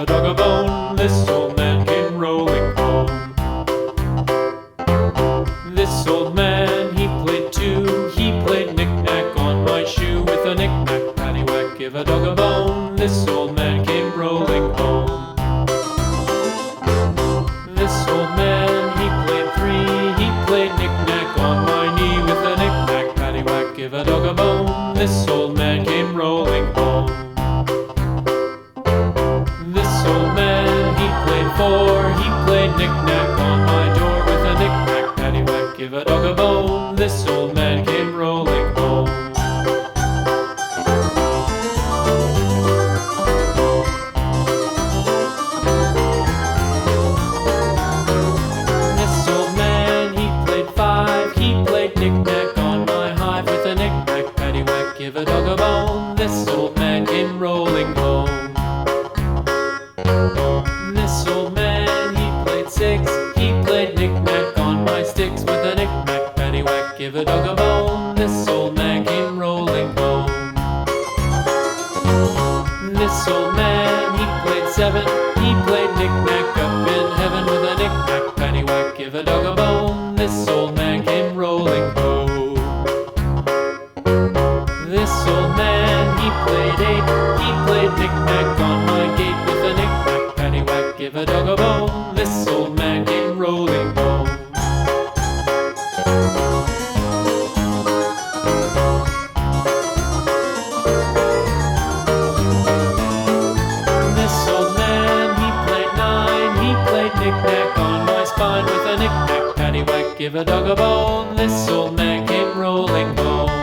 a dog a bone. This old man came rolling home. This old man, he played too. He played knick-knack on my shoe. With a knick-knack, paddywhack, give a dog a bone. This old man came rolling home. This old man, he played three. He played knick-knack on my knee. With a knick-knack, paddywhack, give a dog a bone. This old man came rolling home. This old man, he played four. He played knick-knack on my door. With a knick-knack, paddywhack, give a dog a bone. This old man came rolling home. This old man, he played five. He played knick-knack on my hive. With a knick-knack, paddywhack, give a dog a bone. This old man came rolling home. This old man, he played six. He played knick-knack on my sticks. With a knick-knack, paddywhack, give a dog a bone. This old man came rolling home. This old man, he played seven. He played knick-knack up in heaven. With a knick-knack, paddywhack, give a dog a bone. This old man came rolling home. This old man, he played eight. He played knick-knack on my gate. With a knick-knack, paddywhack, give a dog a bone. This old man came rolling home. This old man, he played nine. He played knick-knack on my spine. With a knick-knack, paddywhack, give a dog a bone. This old man came rolling home.